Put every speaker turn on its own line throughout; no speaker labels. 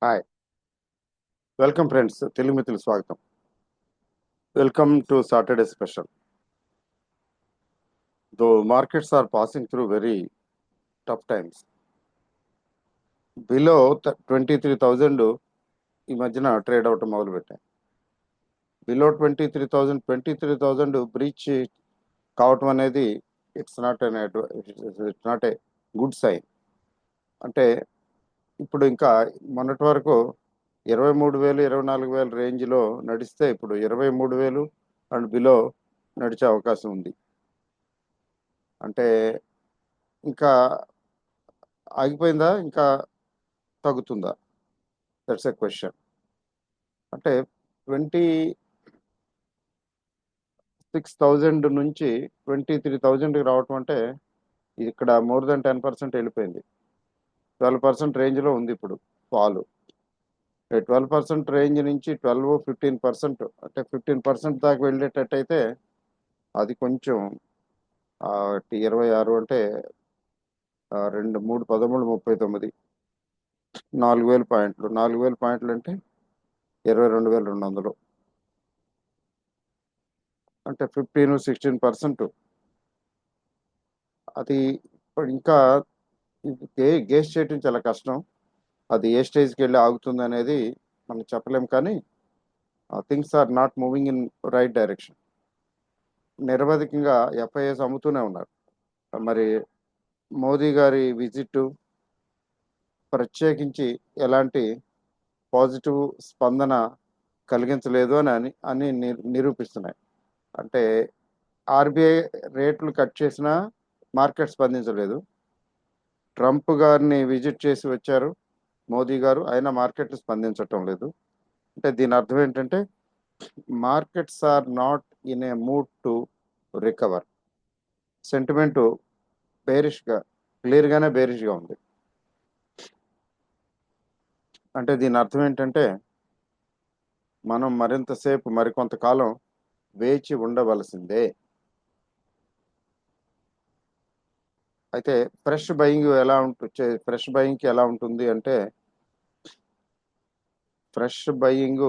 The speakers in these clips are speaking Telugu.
Hi, welcome friends. తెలుగు మిత్రులు స్వాగతం. Welcome to Saturday special. Though markets are passing through very tough times. Below 23,000 ఈ మధ్యన ట్రేడ్ అవటం మొదలుపెట్టాయి. బిలో 23,000 బ్రీచ్ కావటం అనేది it's not a good sign. అంటే ఇప్పుడు ఇంకా మొన్నటి వరకు 23,000 24,000 రేంజ్లో నడిస్తే ఇప్పుడు 23,000 అండ్ బిలో నడిచే అవకాశం ఉంది. అంటే ఇంకా ఆగిపోయిందా, ఇంకా తగ్గుతుందా? That's a question. అంటే 26,000 నుంచి 23,000కి రావటం అంటే ఇది ఇక్కడ మోర్ దెన్ 10% వెళ్ళిపోయింది. 12% రేంజ్లో ఉంది ఇప్పుడు ఫాలు. 12% రేంజ్ నుంచి 15% అంటే 15% దాకా వెళ్ళేటట్టయితే అది కొంచెం 26 అంటే 2 3 13 39 4,000 పాయింట్లు. 4,000 పాయింట్లు అంటే 22,200 అంటే 15-16%. అది ఇప్పుడు ఇంకా గేస్ చేయటం చాలా కష్టం. అది ఏ స్టేజ్కి వెళ్ళి ఆగుతుంది అనేది మనం చెప్పలేం. కానీ things are not moving in right direction. నిరవధికంగా ఎఫ్ఐఎస్ అమ్ముతూనే ఉన్నారు. మరి మోదీ గారి విజిట్ ప్రత్యేకించి ఎలాంటి పాజిటివ్ స్పందన కలిగించలేదు అని నిరూపిస్తున్నాయి. అంటే ఆర్బీఐ రేట్లు కట్ చేసినా మార్కెట్ స్పందించలేదు. ట్రంప్ గారిని విజిట్ చేసి వచ్చారు మోదీ గారు, అయినా మార్కెట్లు స్పందించటం లేదు. అంటే దీని అర్థం ఏంటంటే markets are not in a mood to recover. Sentiment బేరిష్గా, క్లియర్గానే బేరిష్గా ఉంది. అంటే దీని అర్థం ఏంటంటే మనం మరింతసేపు మరికొంతకాలం వేచి ఉండవలసిందే. అయితే ఫ్రెష్ బయింగ్కి ఎలా ఉంటుంది అంటే ఫ్రెష్ బయింగ్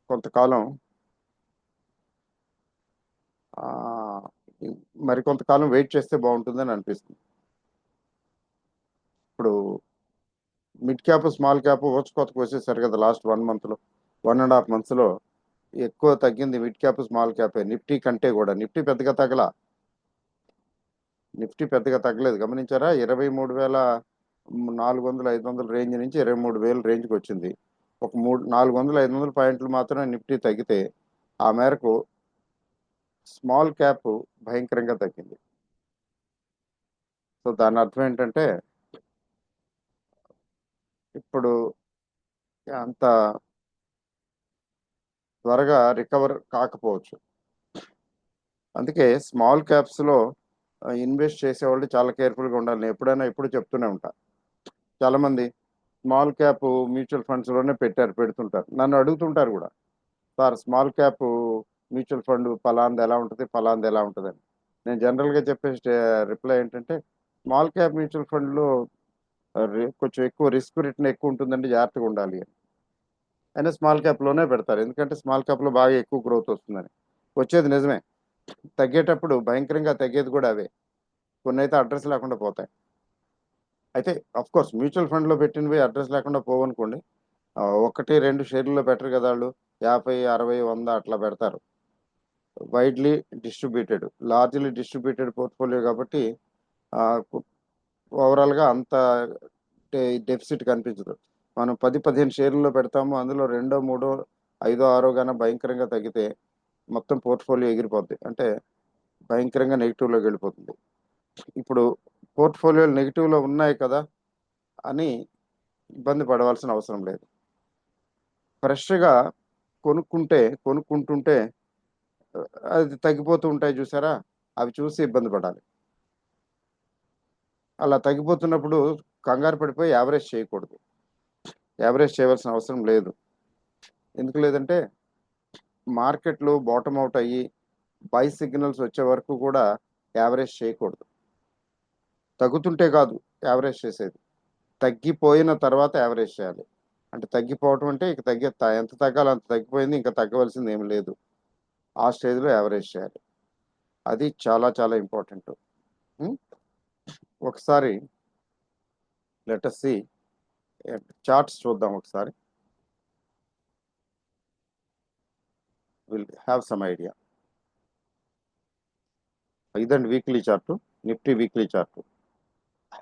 కొంతకాలం ఆ, మరికొంతకాలం వెయిట్ చేస్తే బాగుంటుందని అనిపిస్తుంది. ఇప్పుడు మిడ్ క్యాప్ స్మాల్ క్యాప్ ఊచకోతకు వచ్చేసారు కదా. లాస్ట్ 1 మంత్లో 1.5 మంత్స్లో ఎక్కువ తగ్గింది మిడ్ క్యాప్ స్మాల్ క్యాపే. నిఫ్టీ కంటే కూడా నిఫ్టీ పెద్దగా తగ్గలేదు. గమనించారా? 23,400 500 రేంజ్ నుంచి 23,000 రేంజ్కి వచ్చింది. ఒక 400 500 పాయింట్లు మాత్రమే నిఫ్టీ తగ్గితే ఆ మేరకు స్మాల్ క్యాప్ భయంకరంగా తగ్గింది. సో దాని అర్థం ఏంటంటే ఇప్పుడు అంత త్వరగా రికవర్ కాకపోవచ్చు. అందుకే స్మాల్ క్యాప్స్లో ఇన్వెస్ట్ చేసేవాళ్ళు చాలా కేర్ఫుల్గా ఉండాలి. నేను ఎప్పుడు చెప్తూనే ఉంటా. చాలామంది స్మాల్ క్యాప్ మ్యూచువల్ ఫండ్స్లోనే పెడుతుంటారు. నన్ను అడుగుతుంటారు కూడా, sir small cap mutual fund ఫలాంది ఎలా ఉంటుంది, ఫలాంది ఎలా ఉంటుంది అని. నేను జనరల్గా చెప్పే రిప్లై ఏంటంటే స్మాల్ క్యాప్ మ్యూచువల్ ఫండ్లో కొంచెం ఎక్కువ రిటర్న్ ఎక్కువ ఉంటుందండి, జాగ్రత్తగా ఉండాలి అని. అయినా స్మాల్ క్యాప్లోనే పెడతారు, ఎందుకంటే స్మాల్ క్యాప్లో బాగా ఎక్కువ గ్రోత్ వస్తుందని. వచ్చేది నిజమే, తగ్గేటప్పుడు భయంకరంగా తగ్గేది కూడా అవే. కొన్ని అయితే అడ్రస్ లేకుండా పోతాయి. అయితే అఫ్ కోర్స్ మ్యూచువల్ ఫండ్లో పెట్టినవి అడ్రస్ లేకుండా పోవనుకోండి, 1-2 షేర్లలో పెట్టరు కదా వాళ్ళు. 50 60 100 అట్లా పెడతారు. Widely distributed, largely distributed portfolio కాబట్టి ఓవరాల్గా అంత డెఫిసిట్ కనిపించదు. మనం 10-15 షేర్లలో పెడతాము, అందులో 2 3 5 6 గాన భయంకరంగా తగ్గితే మొత్తం పోర్ట్ఫోలియో ఎగిరిపోద్ది. అంటే భయంకరంగా నెగిటివ్లోకి వెళ్ళిపోతుంది. ఇప్పుడు పోర్ట్ఫోలియోలు నెగిటివ్లో ఉన్నాయి కదా అని ఇబ్బంది పడవలసిన అవసరం లేదు. ఫ్రెష్గా కొనుక్కుంటుంటే అది తగ్గిపోతూ ఉంటాయి చూసారా, అవి చూసి ఇబ్బంది పడాలి. అలా తగ్గిపోతున్నప్పుడు కంగారు పడిపోయి యావరేజ్ చేయకూడదు. యావరేజ్ చేయవలసిన అవసరం లేదు. ఎందుకు లేదంటే మార్కెట్లు బాటమ్ అవుట్ అయ్యి బై సిగ్నల్స్ వచ్చే వరకు కూడా యావరేజ్ చేయకూడదు. తగ్గుతుంటే కాదు యావరేజ్ చేసేది, తగ్గిపోయిన తర్వాత యావరేజ్ చేయాలి. అంటే తగ్గిపోవటం అంటే ఇక ఎంత తగ్గాలో అంత తగ్గిపోయింది, ఇంకా తగ్గవలసింది ఏమి లేదు. ఆ స్టేజ్లో యావరేజ్ చేయాలి. అది చాలా చాలా ఇంపార్టెంట్. ఒకసారి లెట్ us see చార్ట్స్ చూద్దాం ఒకసారి. Will have some idea. ఇదండి weekly chart, Nifty weekly chart.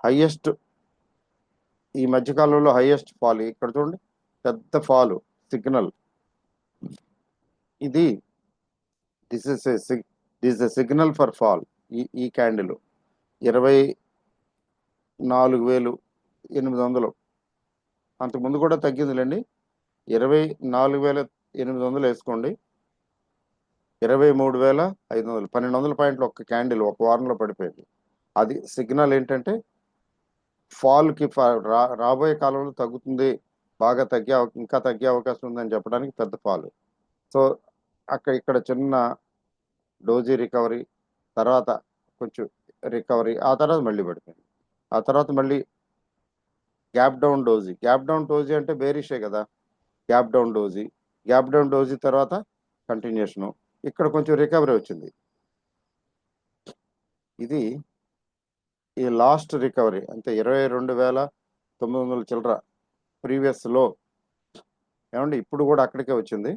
Highest ఈ మధ్యకాలంలో హైయెస్ట్ ఫాల్ ఇక్కడ చూడండి, పెద్ద ఫాల్ సిగ్నల్. ఇది this is a signal for fall. ఈ క్యాండిల్ 24,800. అంతకుముందు కూడా తగ్గిందిలేండి. 24,800 వేసుకోండి. 23,500, 1,200 పాయింట్లు ఒక్క క్యాండిల్ ఒక వారంలో పడిపోయింది. అది సిగ్నల్ ఏంటంటే ఫాల్కి రాబోయే కాలంలో తగ్గుతుంది, బాగా ఇంకా తగ్గే అవకాశం ఉందని చెప్పడానికి పెద్ద ఫాల్. సో ఇక్కడ చిన్న డోజీ రికవరీ, తర్వాత కొంచెం రికవరీ, ఆ తర్వాత మళ్ళీ పడిపోయింది. ఆ తర్వాత మళ్ళీ గ్యాప్ డౌన్ డోజీ అంటే బేరిషే కదా. గ్యాప్ డౌన్ డోజీ తర్వాత కంటిన్యూషను. ఇక్కడ కొంచెం రికవరీ వచ్చింది. ఇది ఈ లాస్ట్ రికవరీ అంతే. 22,900 చిల్లర ప్రీవియస్ లో. ఏమండి ఇప్పుడు కూడా అక్కడికే వచ్చింది,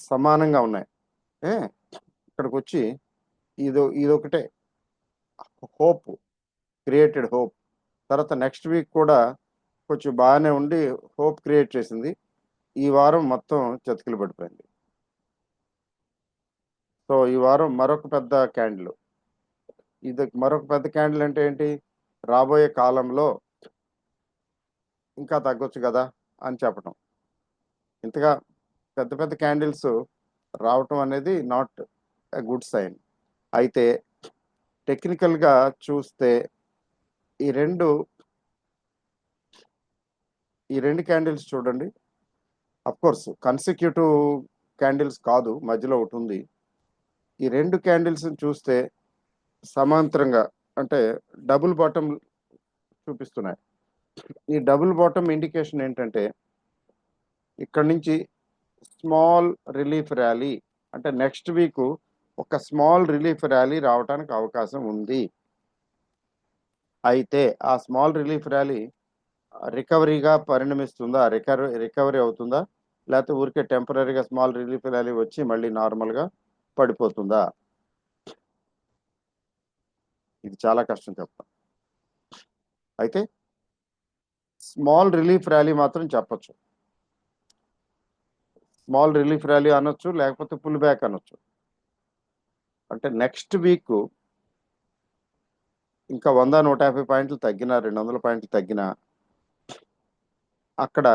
సమానంగా ఉన్నాయి. ఇక్కడికి వచ్చి ఇదొకటే హోప్, క్రియేటెడ్ హోప్. తర్వాత నెక్స్ట్ వీక్ కూడా కొంచెం బాగానే ఉండి హోప్ క్రియేట్ చేసింది. ఈ వారం మొత్తం చతికిలు పడిపోయింది. సో ఈ వారం మరొక పెద్ద క్యాండిల్. మరొక పెద్ద క్యాండిల్ అంటే ఏంటి? రాబోయే కాలంలో ఇంకా తగ్గొచ్చు కదా అని చెప్పడం. ఇంతగా పెద్ద పెద్ద క్యాండిల్స్ రావటం అనేది నాట్ ఎ గుడ్ సైన్. అయితే టెక్నికల్గా చూస్తే ఈ రెండు క్యాండిల్స్ చూడండి. అఫ్కోర్స్ కన్సిక్యూటివ్ క్యాండిల్స్ కాదు, మధ్యలో ఒకటి ఉంది. ఈ రెండు క్యాండిల్స్ చూస్తే సమాంతరంగా అంటే డబుల్ బాటమ్ చూపిస్తున్నాయి. ఈ డబుల్ బాటమ్ ఇండికేషన్ ఏంటంటే ఇక్కడ నుంచి స్మాల్ రిలీఫ్ ర్యాలీ, అంటే నెక్స్ట్ వీక్ ఒక స్మాల్ రిలీఫ్ ర్యాలీ రావడానికి అవకాశం ఉంది. అయితే ఆ స్మాల్ రిలీఫ్ ర్యాలీ రికవరీగా పరిణమిస్తుందా, రికవరీ అవుతుందా, లేకపోతే ఊరికే టెంపరీగా స్మాల్ రిలీఫ్ ర్యాలీ వచ్చి మళ్ళీ నార్మల్గా పడిపోతుందా? ఇది చాలా కష్టం చెప్తాం. అయితే స్మాల్ రిలీఫ్ ర్యాలీ మాత్రం చెప్పచ్చు. స్మాల్ రిలీఫ్ ర్యాలీ అనొచ్చు, లేకపోతే పుల్ బ్యాక్ అనొచ్చు. అంటే నెక్స్ట్ వీక్ ఇంకా 100-150 పాయింట్లు తగ్గినా, 200 పాయింట్లు తగ్గినా అక్కడ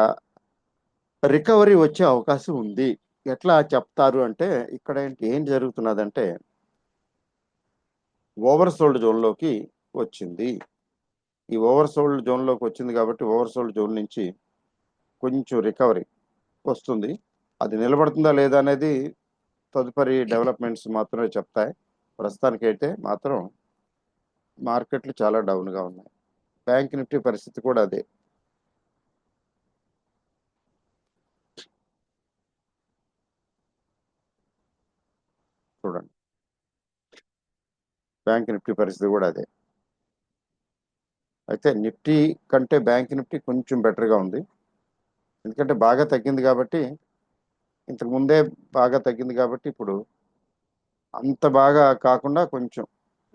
రికవరీ వచ్చే అవకాశం ఉంది. ఎట్లా చెప్తారు అంటే ఇక్కడ ఏం జరుగుతున్నదంటే ఓవర్ సోల్డ్ జోన్లోకి వచ్చింది. ఈ ఓవర్ సోల్డ్ జోన్లోకి వచ్చింది కాబట్టి ఓవర్ సోల్డ్ జోన్ నుంచి కొంచెం రికవరీ వస్తుంది. అది నిలబడుతుందా లేదా అనేది తదుపరి డెవలప్మెంట్స్ మాత్రమే చెప్తాయి. ప్రస్తుతానికైతే మాత్రం మార్కెట్లు చాలా డౌన్గా ఉన్నాయి. బ్యాంక్ నిఫ్టీ పరిస్థితి కూడా అదే. చూడండి, బ్యాంక్ నిఫ్టీ పరిస్థితి కూడా అదే. అయితే నిఫ్టీ కంటే బ్యాంక్ నిఫ్టీ కొంచెం బెటర్గా ఉంది. ఎందుకంటే బాగా తగ్గింది కాబట్టి, ఇంతకు ముందే బాగా తగ్గింది కాబట్టి ఇప్పుడు అంత బాగా కాకుండా కొంచెం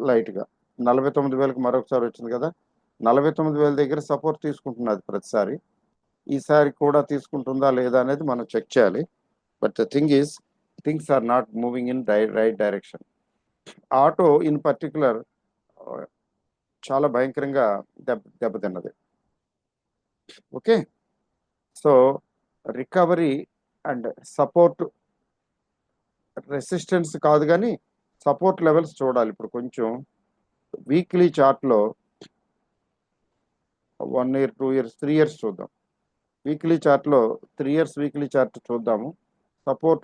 లైట్గా 49,000కి మరొకసారి వచ్చింది కదా. 49,000 దగ్గర సపోర్ట్ తీసుకుంటున్నది ప్రతిసారి. ఈసారి కూడా తీసుకుంటుందా లేదా అనేది మనం చెక్ చేయాలి. But the things are not moving in right direction. Auto in particular చాలా భయంకరంగా దెబ్బతిన్నది. Okay, so recovery and support, resistance కాదు కానీ సపోర్ట్ లెవెల్స్ చూడాలి. ఇప్పుడు కొంచెం వీక్లీ చార్ట్లో 1 year, 2 years, 3 years చూద్దాం. వీక్లీ చార్ట్లో 3 years వీక్లీ చార్ట్ చూద్దాము. సపోర్ట్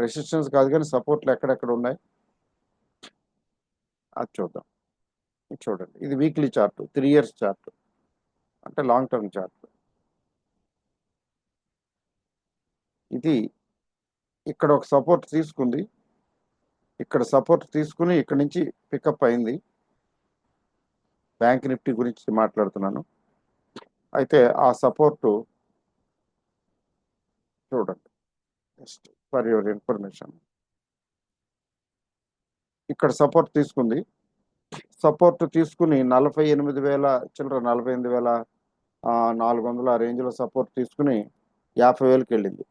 రెసిస్టెన్స్ కాదు కానీ సపోర్ట్లు ఎక్కడెక్కడ ఉన్నాయి అది చూద్దాం. చూడండి, ఇది వీక్లీ చార్ట్, 3 years చార్ట్. అంటే లాంగ్ టర్మ్ చార్ట్. ఇది ఇక్కడ ఒక సపోర్ట్ తీసుకుంది, ఇక్కడ సపోర్ట్ తీసుకుని ఇక్కడ నుంచి పికప్ అయింది. బ్యాంక్ నిఫ్టీ గురించి మాట్లాడుతున్నాను. అయితే ఆ సపోర్టు చూడండి, జస్ట్ ఫర్ యువర్ ఇన్ఫర్మేషన్. ఇక్కడ సపోర్ట్ తీసుకుంది, సపోర్ట్ తీసుకుని 48,000 చిల్లర, 48,400 ఆ రేంజ్లో సపోర్ట్ తీసుకుని 50,000కి వెళ్ళింది.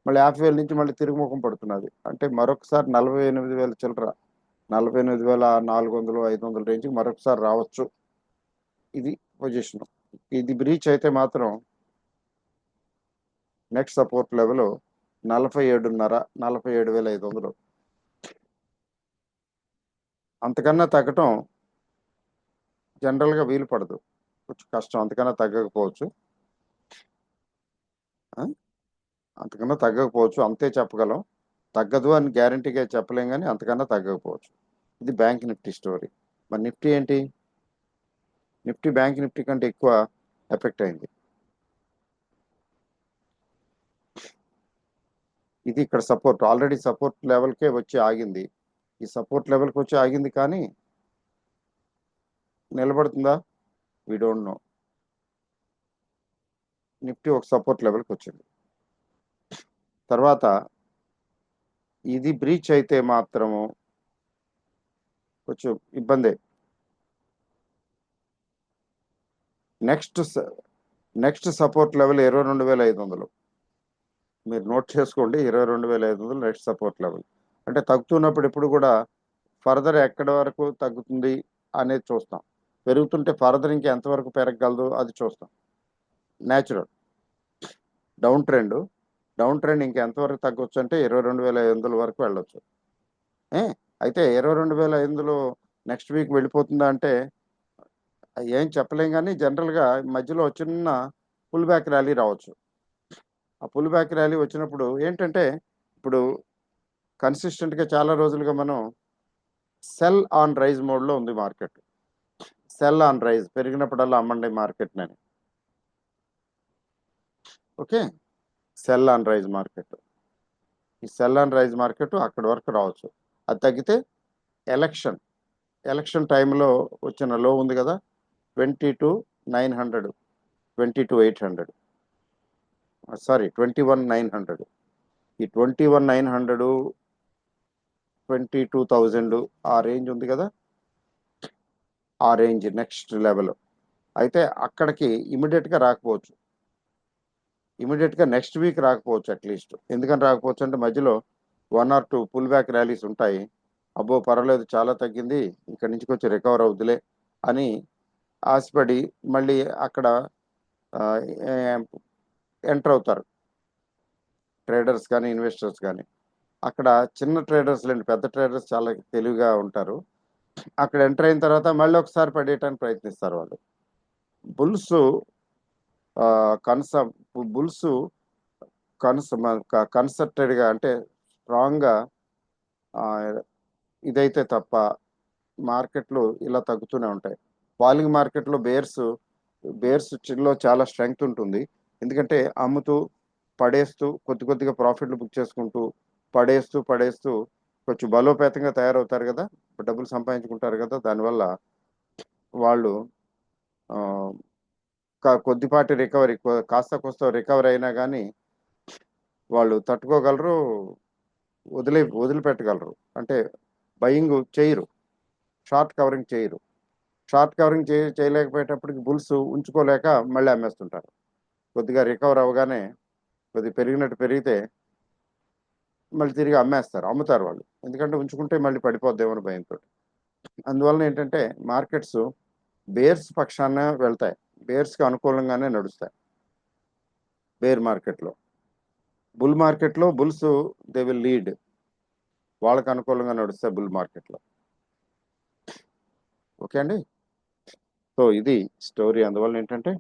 మళ్ళీ 50,000 నుంచి మళ్ళీ తిరుగుముఖం పడుతున్నది. అంటే మరొకసారి 48,000 చిల్లర, 48,400, 500 రేంజ్కి మరొకసారి రావచ్చు. ఇది పొజిషన్. ఇది బ్రీచ్ అయితే మాత్రం నెక్స్ట్ సపోర్ట్ లెవెల్ 47.5, 47,500. అంతకన్నా తగ్గటం జనరల్గా వీలు పడదు, కొంచెం కష్టం. అంతకన్నా తగ్గకపోవచ్చు, అంతకన్నా తగ్గకపోవచ్చు, అంతే చెప్పగలం. తగ్గదు అని గ్యారంటీగా చెప్పలేం, కానీ అంతకన్నా తగ్గకపోవచ్చు. ఇది బ్యాంక్ నిఫ్టీ స్టోరీ. మరి నిఫ్టీ ఏంటి? నిఫ్టీ బ్యాంక్ నిఫ్టీ కంటే ఎక్కువ ఎఫెక్ట్ అయింది. ఇది ఇక్కడ సపోర్ట్, ఆల్రెడీ సపోర్ట్ లెవెల్కే వచ్చి ఆగింది. ఈ సపోర్ట్ లెవెల్కి వచ్చి ఆగింది, కానీ నిలబడుతుందా? We don't know. నిఫ్టీ ఒక సపోర్ట్ లెవెల్కి వచ్చింది. తర్వాత ఇది బ్రీచ్ అయితే మాత్రము కొంచెం ఇబ్బందే. Next support level 22,500. మీరు నోట్ చేసుకోండి, 22,500 నెక్స్ట్ సపోర్ట్ లెవెల్. అంటే తగ్గుతున్నప్పుడు ఎప్పుడు కూడా ఫర్దర్ ఎక్కడి వరకు తగ్గుతుంది అనేది చూస్తాం. పెరుగుతుంటే ఫర్దర్ ఇంకా ఎంతవరకు పెరగగలదు అది చూస్తాం. న్యాచురల్ డౌన్ ట్రెండ్ ఇంకా ఎంతవరకు తగ్గొచ్చు అంటే 22,500 వరకు వెళ్ళొచ్చు. అయితే 22,500 నెక్స్ట్ వీక్ వెళ్ళిపోతుందా అంటే ఏం చెప్పలేం, కానీ జనరల్గా మధ్యలో చిన్న పుల్ బ్యాక్ ర్యాలీ రావచ్చు. ఆ పుల్ బ్యాక్ ర్యాలీ వచ్చినప్పుడు ఏంటంటే, ఇప్పుడు కన్సిస్టెంట్గా చాలా రోజులుగా మనం సెల్ ఆన్ రైజ్ మోడ్లో ఉంది మార్కెట్. సెల్ ఆన్ రైజ్, పెరిగినప్పుడల్లా అమ్మండి మార్కెట్ని. Okay, sell on rise market. ఈ సెల్ ఆన్ రైజ్ మార్కెట్ అక్కడి వరకు రావచ్చు. అది తగ్గితే ఎలక్షన్ టైంలో వచ్చిన లో ఉంది కదా, 22,900, 22,800, సారీ 21,900. ఈ 21,900, 22,000 ఆ రేంజ్ ఉంది కదా, ఆ రేంజ్ నెక్స్ట్ లెవెల్. అయితే అక్కడికి ఇమీడియట్గా రాకపోవచ్చు, ఇమీడియట్గా నెక్స్ట్ వీక్ రాకపోవచ్చు అట్లీస్ట్. ఎందుకని రాకపోవచ్చు అంటే మధ్యలో 1 or 2 పుల్ బ్యాక్ ర్యాలీస్ ఉంటాయి. అబ్బో పర్వాలేదు, చాలా తగ్గింది, ఇక్కడి నుంచి కొంచెం రికవర్ అవుతులే అని ఆశపడి మళ్ళీ అక్కడ ఎంటర్ అవుతారు ట్రేడర్స్ కానీ ఇన్వెస్టర్స్ కానీ. అక్కడ చిన్న ట్రేడర్స్ లేండి, పెద్ద ట్రేడర్స్ చాలా తెలివిగా ఉంటారు. అక్కడ ఎంటర్ అయిన తర్వాత మళ్ళీ ఒకసారి పడేయటానికి ప్రయత్నిస్తారు వాళ్ళు. బుల్స్ కన్సర్టెడ్గా అంటే స్ట్రాంగ్గా ఇదైతే తప్ప మార్కెట్లు ఇలా తగ్గుతూనే ఉంటాయి. ఫాలింగ్ మార్కెట్లో బేర్స్ చిల్లో చాలా స్ట్రెంగ్త్ ఉంటుంది. ఎందుకంటే అమ్ముతూ పడేస్తూ కొద్దిగా ప్రాఫిట్లు బుక్ చేసుకుంటూ పడేస్తూ కొంచెం బలోపేతంగా తయారవుతారు కదా, డబ్బులు సంపాదించుకుంటారు కదా. దానివల్ల వాళ్ళు కొద్దిపాటి రికవరీ, కాస్త కోస్త రికవరీ అయినా కానీ వాళ్ళు తట్టుకోగలరు, వదిలిపెట్టగలరు. అంటే బయింగ్ చేయరు, షార్ట్ కవరింగ్ చేయలేకపోయేటప్పటికి బుల్స్ ఉంచుకోలేక మళ్ళీ అమ్మేస్తుంటారు. కొద్దిగా రికవర్ అవ్వగానే కొద్దిగా పెరిగితే మళ్ళీ తిరిగి అమ్ముతారు వాళ్ళు. ఎందుకంటే ఉంచుకుంటే మళ్ళీ పడిపోద్దేమో భయంతో. అందువలన ఏంటంటే మార్కెట్స్ బేర్స్ పక్షాన వెళ్తాయి, బేర్స్కి అనుకూలంగానే నడుస్తాయి. బేర్ మార్కెట్లో, బుల్ మార్కెట్లో బుల్స్ దే విల్ లీడ్, వాళ్ళకి అనుకూలంగా నడుస్తాయి బుల్ మార్కెట్లో. ఓకే అండి. సో ఇది స్టోరీ. అందువల్ల ఏంటంటే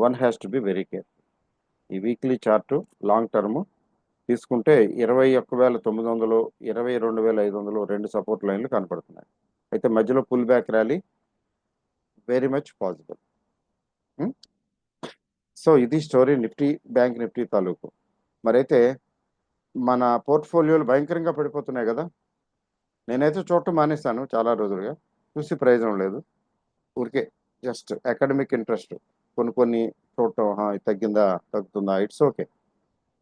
one has to be very careful. ఈ వీక్లీ చార్టు లాంగ్ టర్మ్ తీసుకుంటే 21,900, 22,500 రెండు సపోర్ట్ లైన్లు కనపడుతున్నాయి. అయితే మధ్యలో pull back rally very much possible. So ఇది స్టోరీ బ్యాంక్ నిఫ్టీ తాలూకు. మరైతే మన పోర్ట్ఫోలియోలు భయంకరంగా పడిపోతున్నాయి కదా. నేనైతే చూడటం మానేస్తాను చాలా రోజులుగా, చూసి ప్రయోజనం లేదు. ఊరికే జస్ట్ అకాడమిక్ ఇంట్రెస్ట్ కొన్ని చూడటం, ఇది తగ్గిందా తగ్గుతుందా, ఇట్స్ ఓకే.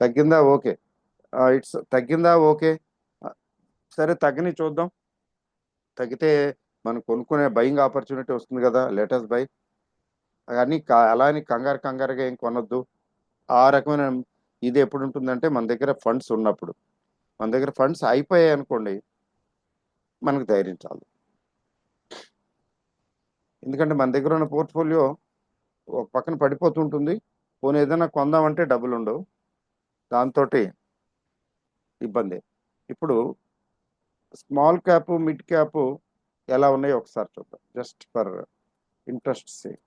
తగ్గిందా ఓకే, తగ్గిందా ఓకే. సరే తగ్గని చూద్దాం. తగ్గితే మనం కొనుక్కునే బయింగ్ ఆపర్చునిటీ వస్తుంది కదా, లేటెస్ట్ బై. కానీ అలా అని కంగారుగా ఏం కొనొద్దు. ఆ రకమైన ఇది ఎప్పుడు ఉంటుందంటే మన దగ్గర ఫండ్స్ ఉన్నప్పుడు. మన దగ్గర ఫండ్స్ అయిపోయాయి అనుకోండి, మనకు ధైర్యం చాలు. ఎందుకంటే మన దగ్గర ఉన్న పోర్ట్ఫోలియో ఒక పక్కన పడిపోతుంటుంది. పోనీ ఏదైనా కొందామంటే డబ్బులు ఉండవు, దాంతో ఇబ్బంది. ఇప్పుడు స్మాల్ క్యాప్ మిడ్ క్యాప్ ఎలా ఉన్నాయో ఒకసారి చూద్దాం, just for interest sake.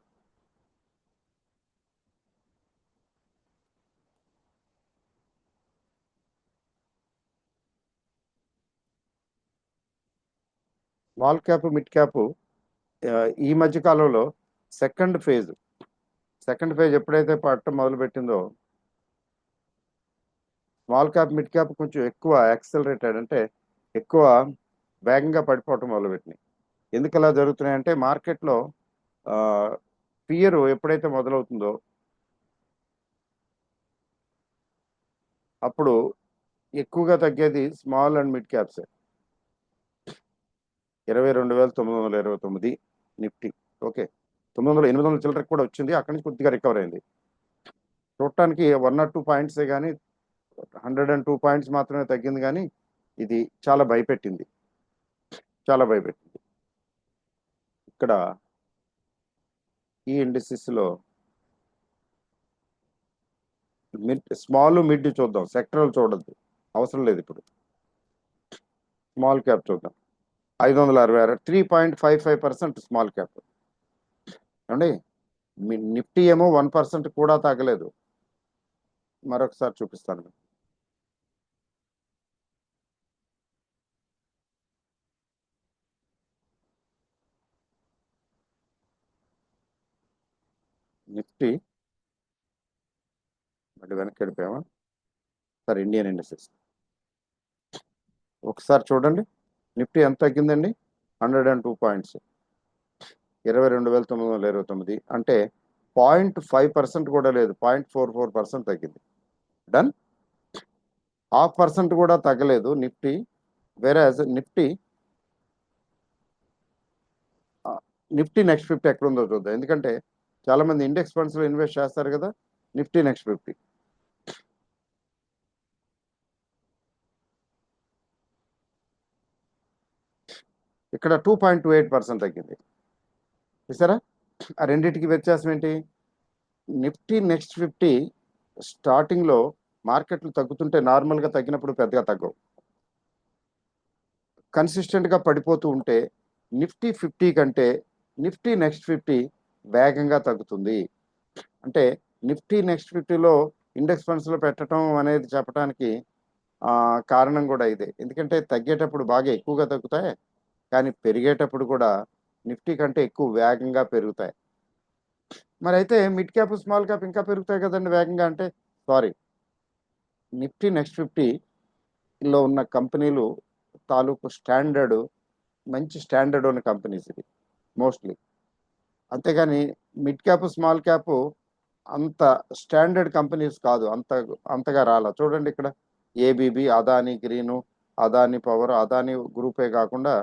Small cap mid cap ఈ మధ్య కాలంలో సెకండ్ ఫేజ్ ఎప్పుడైతే పట్టడం మొదలు పెట్టిందో, స్మాల్ క్యాప్ మిడ్ క్యాప్ కొంచెం ఎక్కువ యాక్సలరేటెడ్, అంటే ఎక్కువ వేగంగా పడిపోవటం మొదలుపెట్టినాయి. ఎందుకు అలా జరుగుతున్నాయంటే మార్కెట్లో ఫియర్ ఎప్పుడైతే మొదలవుతుందో అప్పుడు ఎక్కువగా తగ్గేది స్మాల్ అండ్ మిడ్ క్యాప్సే. 22,929 నిఫ్టీ, ఓకే. 800 చిల్లరకు కూడా వచ్చింది, అక్కడి నుంచి కొద్దిగా రికవర్ అయింది. చూడటానికి 1 or 2 పాయింట్సే కానీ 102 పాయింట్స్ మాత్రమే తగ్గింది, కానీ ఇది చాలా భయపెట్టింది. ఇక్కడ ఈ ఇండిసెస్లో స్మాల్ మిడ్ చూద్దాం, సెక్టరల్ చూడద్దు, అవసరం లేదు. ఇప్పుడు స్మాల్ క్యాప్ చూద్దాం. 566, 3.55% స్మాల్ క్యాప్ అండి. నిఫ్టీ ఏమో 1% కూడా తగ్గలేదు. మరొకసారి చూపిస్తాను. నిఫ్టీ మళ్ళీ వెనక్కి వెళ్ళిపోయామా సార్, ఇండియన్ ఇండస్ట్రీస్ ఒకసారి చూడండి. నిఫ్టీ ఎంత తగ్గిందండి? 102 పాయింట్స్, 22,929. అంటే 0.5% కూడా లేదు, 0.44% తగ్గింది. డన్. 0.5% కూడా తగ్గలేదు నిఫ్టీ. వేరేజ్ నిఫ్టీ నెక్స్ట్ 50 ఎక్కడ ఉందో చూద్దాం. ఎందుకంటే చాలా మంది ఇండెక్స్ ఫండ్స్ లో ఇన్వెస్ట్ చేస్తారు కదా. నిఫ్టీ నెక్స్ట్ 50 ఇక్కడ 2.28% తగ్గింది. చూసారా ఆ రెండింటికి వ్యత్యాసం ఏంటి? నిఫ్టీ నెక్స్ట్ 50 స్టార్టింగ్ లో మార్కెట్లు తగ్గుతుంటే నార్మల్ గా తగ్గినప్పుడు పెద్దగా తగ్గవు, కన్సిస్టెంట్ గా పడిపోతూ ఉంటే నిఫ్టీ 50 కంటే నిఫ్టీ నెక్స్ట్ 50 వేగంగా తగ్గుతుంది. అంటే నిఫ్టీ నెక్స్ట్ 50లో ఇండెక్స్ ఫండ్స్ లో పెట్టడం అనేది చెప్పడానికి కారణం కూడా ఇదే. ఎందుకంటే తగ్గేటప్పుడు బాగా ఎక్కువగా తగ్గుతాయి, కానీ పెరిగేటప్పుడు కూడా నిఫ్టీ కంటే ఎక్కువ వేగంగా పెరుగుతాయి. మరి అయితే మిడ్ క్యాప్ స్మాల్ క్యాప్ ఇంకా పెరుగుతాయి కదండి వేగంగా. అంటే సారీ, నిఫ్టీ నెక్స్ట్ 50లో ఉన్న కంపెనీలు తాలూకు స్టాండర్డ్, మంచి స్టాండర్డ్ ఉన్న కంపెనీస్ ఇది మోస్ట్లీ. అంతేగాని మిడ్ క్యాప్ స్మాల్ క్యాప్ అంత స్టాండర్డ్ కంపెనీస్ కాదు, అంతగా రాలా. చూడండి ఇక్కడ ABB, Adani green, Adani power, Adani గ్రూపే కాకుండా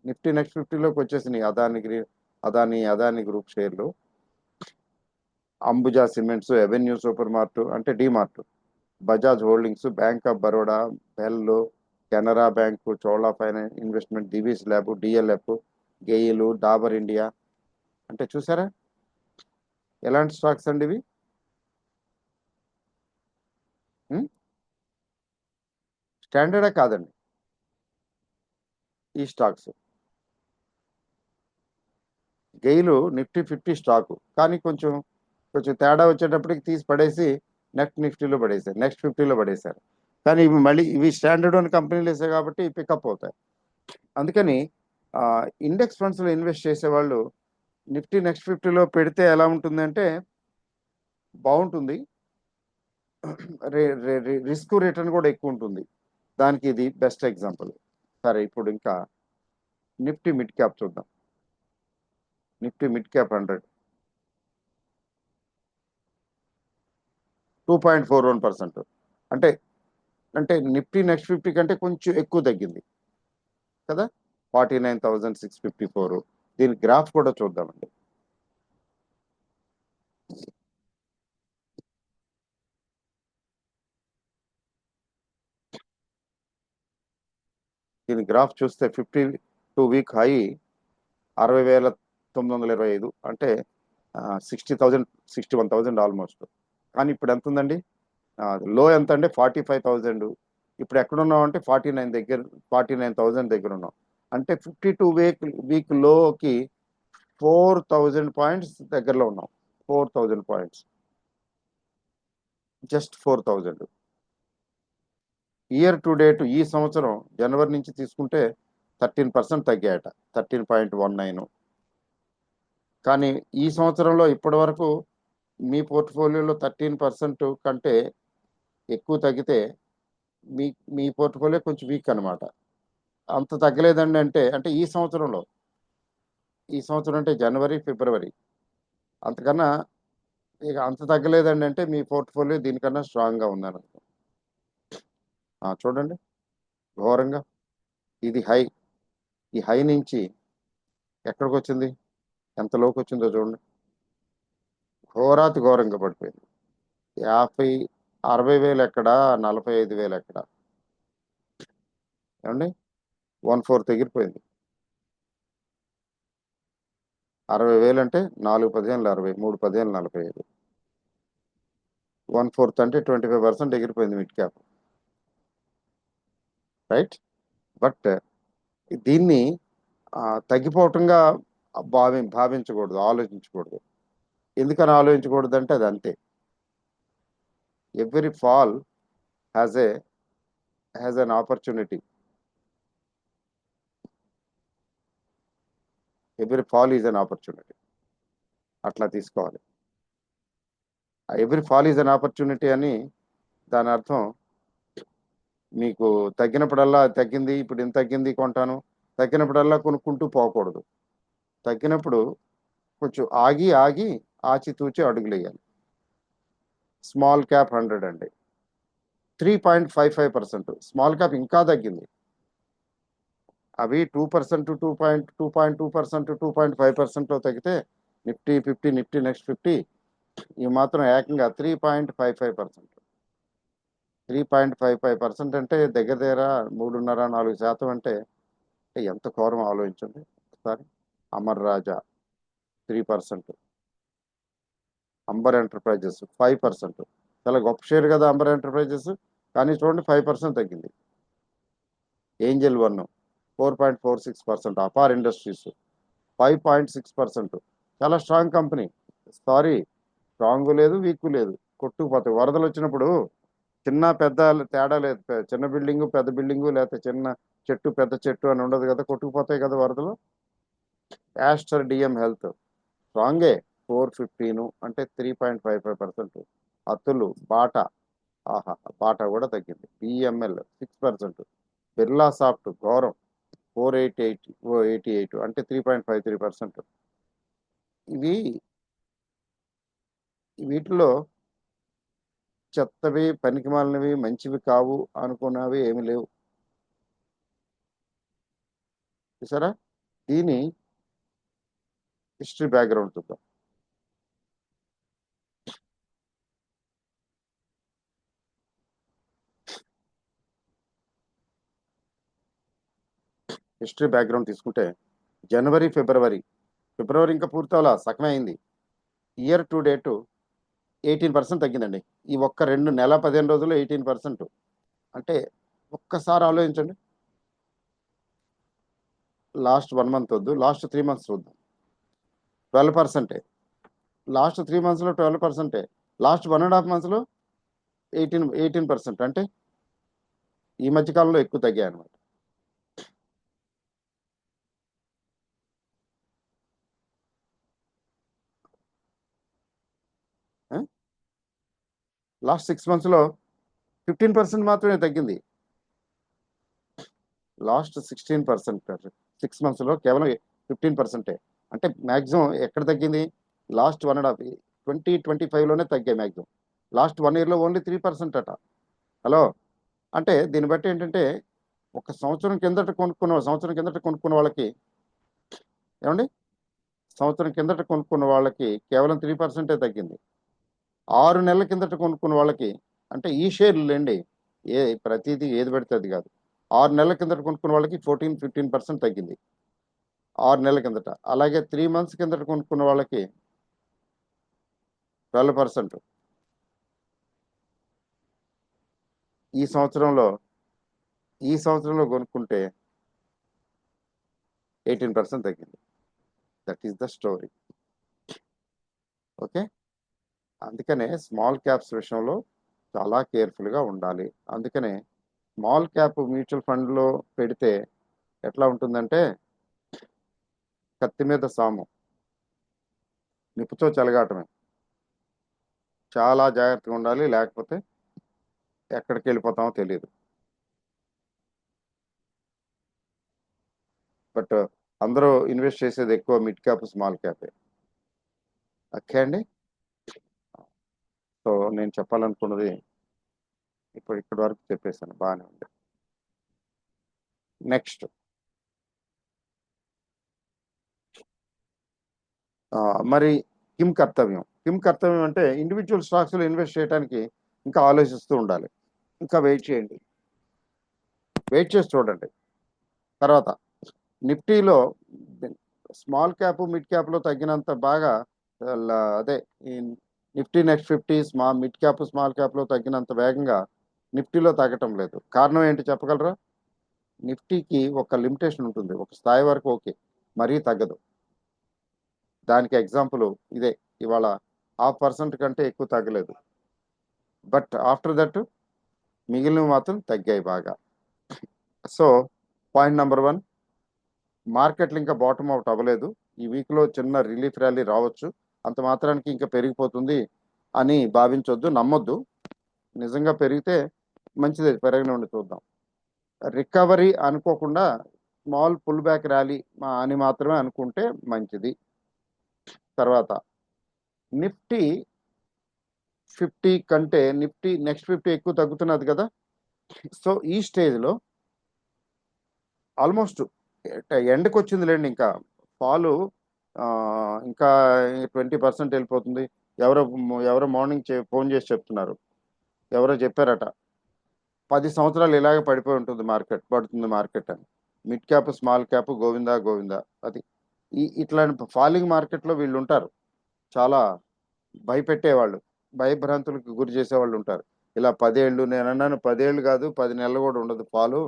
నిఫ్టీ నెక్స్ట్ 50లోకి వచ్చేసినాయి అదానీ గ్రూప్ షేర్లు. Ambuja cements, avenue super mart అంటే DMart, Bajaj holdings, bank of Baroda, BEL, Canara bank, Chola finance investment, Divi's lab, DLF, GAIL, Dabur India. అంటే చూసారా ఎలాంటి స్టాక్స్ అండి ఇవి? స్టాండర్డే కాదండి ఈ స్టాక్స్. గెయిలు నిఫ్టీ 50 స్టాకు, కానీ కొంచెం తేడా వచ్చేటప్పటికి తీసి పడేసి నెక్స్ట్ 50లో పడేశారు. కానీ ఇవి స్టాండర్డ్ ఉన్న కంపెనీలు వేసాయి కాబట్టి పికప్ అవుతాయి. అందుకని ఇండెక్స్ ఫండ్స్లో ఇన్వెస్ట్ చేసే వాళ్ళు నిఫ్టీ నెక్స్ట్ 50లో పెడితే ఎలా ఉంటుందంటే బాగుంటుంది. రిస్క్ రిటర్న్ కూడా ఎక్కువ ఉంటుంది. దానికి ఇది బెస్ట్ ఎగ్జాంపుల్. సరే, ఇప్పుడు ఇంకా నిఫ్టీ మిడ్ క్యాప్ చూద్దాం. Nifty mid cap 100 2.41%. అంటే అంటే నిఫ్టీ నెక్స్ట్ 50 కంటే కొంచెం ఎక్కువ తగ్గింది కదా. 49,654. దీని గ్రాఫ్ కూడా చూద్దామండి. దీని గ్రాఫ్ చూస్తే 52 వీక్ హై 60,925, అంటే 60,000 61,000 ఆల్మోస్ట్. కానీ ఇప్పుడు ఎంత ఉందండి? లో ఎంత అంటే 45,000. ఇప్పుడు ఎక్కడున్నాం అంటే 49,000 దగ్గర ఉన్నాం. అంటే 52 వీక్ లోకి 4,000 పాయింట్స్ దగ్గరలో ఉన్నాం. 4,000 points, just 4,000. Year to date ఈ సంవత్సరం జనవరి నుంచి తీసుకుంటే 13% తగ్గాయట, 13.19. కానీ ఈ సంవత్సరంలో ఇప్పటి వరకు మీ పోర్ట్ఫోలియోలో 13% కంటే ఎక్కువ తగ్గితే మీ మీ పోర్ట్ఫోలియో కొంచెం వీక్ అనమాట. అంత తగ్గలేదండి అంటే అంటే ఈ సంవత్సరం అంటే జనవరి ఫిబ్రవరి, అంతకన్నా ఇక అంత తగ్గలేదండి అంటే మీ పోర్ట్ఫోలియో దీనికన్నా స్ట్రాంగ్గా ఉందని అర్థం. చూడండి, ఘోరంగా ఇది హై. ఈ హై నుంచి ఎక్కడికి వచ్చింది, ఎంత లోకి వచ్చిందో చూడండి. ఘోరాతి ఘోరంగా పడిపోయింది. 60,000 ఎక్కడ, 45,000 ఎక్కడ, ఏమండి? 1/4 ఎగిరిపోయింది. 60,000 అంటే 4 10 60, 3 10 45. 1/4 అంటే 25% ఎగిరిపోయింది మిడ్ క్యాప్, రైట్. బట్ దీన్ని తగ్గిపోవటంగా భావించకూడదు, ఆలోచించకూడదు. ఎందుకని ఆలోచించకూడదు అంటే అది అంతే. Every fall has an opportunity. Every fall is an opportunity, అట్లా తీసుకోవాలి. Every fall is an opportunity అని దాని అర్థం. మీకు తగ్గినప్పుడల్లా తగ్గింది, ఇప్పుడు ఇంత తగ్గింది కొంటాను, తగ్గినప్పుడల్లా కొనుక్కుంటూ పోకూడదు. తగ్గినప్పుడు కొంచెం ఆగి ఆగి ఆచితూచి అడుగులేయాలి. స్మాల్ క్యాప్ 100 అండి, 3.55%. స్మాల్ క్యాప్ ఇంకా తగ్గింది. అవి 2%, 2.2%, 2.5%లో తగ్గితే నిఫ్టీ 50, నిఫ్టీ నెక్స్ట్ 50 ఇవి మాత్రం ఏకంగా 3.55%. 3.55% అంటే దగ్గర దగ్గర 3.5-4% అంటే ఎంత ఘోరం ఆలోచించండి ఒకసారి. అమర్ రాజా 3%, అంబర్ ఎంటర్ప్రైజెస్ 5%. చాలా గొప్ప షేర్ కదా అంబర్ ఎంటర్ప్రైజెస్, కానీ చూడండి 5% తగ్గింది. ఏంజల్ 4.46%. అపార్ ఇండస్ట్రీస్ 5.6%. చాలా స్ట్రాంగ్ కంపెనీ. సారీ, స్ట్రాంగ్ లేదు, వీక్ లేదు, కొట్టుకుపోతాయి. వరదలు వచ్చినప్పుడు చిన్న పెద్ద తేడా లేదు. చిన్న బిల్డింగు పెద్ద బిల్డింగు, లేకపోతే చిన్న చెట్టు పెద్ద చెట్టు అని ఉండదు కదా, కొట్టుకుపోతాయి కదా వరదలు. యాస్టర్ డిఎం హెల్త్ స్ట్రాంగే, 415 అంటే 3.55%. అతులు బాటా, ఆహా, బాటా కూడా తగ్గింది. బిఎంఎల్ 6%. బిర్లా సాఫ్ట్ ఘోరం 488 అంటే 3.53%. ఇవి వీటిలో చెత్తవి, పనికిమాలినవి, మంచివి కావు అనుకున్నవి ఏమి లేవు. చూసారా? దీని హిస్టరీ బ్యాక్గ్రౌండ్ చూద్దాం. హిస్టరీ బ్యాక్గ్రౌండ్ తీసుకుంటే జనవరి ఫిబ్రవరి ఇంకా పూర్తవలా, సగమే అయింది. ఇయర్ టు డేటు 18% తగ్గిందండి. ఈ ఒక్క 2 నెల 15 రోజుల్లో 18%. అంటే ఒక్కసారి ఆలోచించండి. లాస్ట్ 1 మంత్ వద్దు, లాస్ట్ 3 మంత్స్ చూద్దాం. 12%. లాస్ట్ 3 మంత్స్లో 12%. లాస్ట్ 1.5 మంత్స్లో 18%. అంటే ఈ మధ్య కాలంలో ఎక్కువ తగ్గాయి అనమాట. లాస్ట్ 6 మంత్స్లో 15% మాత్రమే తగ్గింది. లాస్ట్ 16%, 6 మంత్స్లో కేవలం 15%. అంటే మ్యాక్సిమం ఎక్కడ తగ్గింది? లాస్ట్ 1.5 2025లోనే తగ్గాయి మ్యాక్సిమం. లాస్ట్ 1 ఇయర్లో ఓన్లీ 3% అట. హలో, అంటే దీన్ని బట్టి ఏంటంటే ఒక సంవత్సరం కిందట కొనుక్కున్న వాళ్ళకి ఏమండి, సంవత్సరం కిందట కొనుక్కున్న వాళ్ళకి కేవలం 3% తగ్గింది. 6 నెలల కిందట కొనుక్కున్న వాళ్ళకి, అంటే ఈ షేర్లు లేండి, ప్రతిదీ ఏది పడితే అది కాదు. 6 నెలల కిందట కొనుక్కున్న వాళ్ళకి 14-15% తగ్గింది 6 నెలల కిందట. అలాగే 3 మంత్స్ కిందట కొనుక్కున్న వాళ్ళకి 12%. ఈ సంవత్సరంలో కొనుక్కుంటే 18% తగ్గింది. That is the story. Okay, అందుకనే స్మాల్ క్యాప్స్ విషయంలో చాలా కేర్ఫుల్గా ఉండాలి. అందుకనే స్మాల్ క్యాప్ మ్యూచువల్ ఫండ్లో పెడితే ఎట్లా ఉంటుందంటే కత్తి మీద సాము, నిప్పుతో చెలగాటమే. చాలా జాగ్రత్తగా ఉండాలి, లేకపోతే ఎక్కడికి వెళ్ళిపోతామో తెలియదు. బట్ అందరూ ఇన్వెస్ట్ చేసేది ఎక్కువ మిడ్ క్యాప్, స్మాల్ క్యాపే. ఓకే అండి. సో నేను చెప్పాలనుకున్నది ఇప్పటి వరకు చెప్పేశాను, బాగానే ఉంది. నెక్స్ట్ మరి కిమ్ కర్తవ్యం అంటే ఇండివిజువల్ స్టాక్స్లో ఇన్వెస్ట్ చేయడానికి ఇంకా ఆలోచిస్తూ ఉండాలి. ఇంకా వెయిట్ చేయండి, వెయిట్ చేసి చూడండి. తర్వాత నిఫ్టీలో స్మాల్ క్యాప్, మిడ్ క్యాప్లో తగ్గినంత బాగా అదే ఈ Nifty next 50 mid cap, small క్యాప్లో తగ్గినంత వేగంగా నిఫ్టీలో తగ్గటం లేదు. కారణం ఏంటి చెప్పగలరా? నిఫ్టీకి ఒక లిమిటేషన్ ఉంటుంది, ఒక స్థాయి వరకు ఓకే, మరీ తగ్గదు. దానికి ఎగ్జాంపుల్ ఇదే, ఇవాళ 0.5% కంటే ఎక్కువ తగ్గలేదు. బట్ ఆఫ్టర్ దట్ మిగిలినవి మాత్రం తగ్గాయి బాగా. సో పాయింట్ నెంబర్ 1, మార్కెట్లు ఇంకా బాటమ్ అవుట్ అవ్వలేదు. ఈ వీక్లో చిన్న రిలీఫ్ ర్యాలీ రావచ్చు. అంత మాత్రానికి ఇంకా పెరిగిపోతుంది అని భావించొద్దు, నమ్మొద్దు. నిజంగా పెరిగితే మంచిదే, పెరగనివ్వండి, చూద్దాం. రికవరీ అనుకోకుండా స్మాల్ పుల్ బ్యాక్ ర్యాలీ అని మాత్రమే అనుకుంటే మంచిది. తర్వాత నిఫ్టీ 50 కంటే నిఫ్టీ నెక్స్ట్ 50 ఎక్కువ తగ్గుతున్నది కదా. సో ఈ స్టేజ్లో ఆల్మోస్ట్ ఎండ్కి వచ్చింది లేండి. ఇంకా ఫాలు ఇంకా 20% వెళ్ళిపోతుంది. ఎవరో మార్నింగ్ ఫోన్ చేసి చెప్తున్నారు, ఎవరో చెప్పారట 10 సంవత్సరాలు ఇలాగే పడిపోయి ఉంటుంది పడుతుంది మార్కెట్ అని. Mid cap, small cap Govinda Govinda. అది ఇట్లాంటి ఫాలింగ్ మార్కెట్లో వీళ్ళు ఉంటారు, చాలా భయపెట్టేవాళ్ళు, భయభ్రాంతులకు గురి చేసేవాళ్ళు ఉంటారు. ఇలా 10 ఏళ్ళు, నేను అన్నాను 10 ఏళ్ళు కాదు, 10 నెలలు కూడా ఉండదు ఫాలు,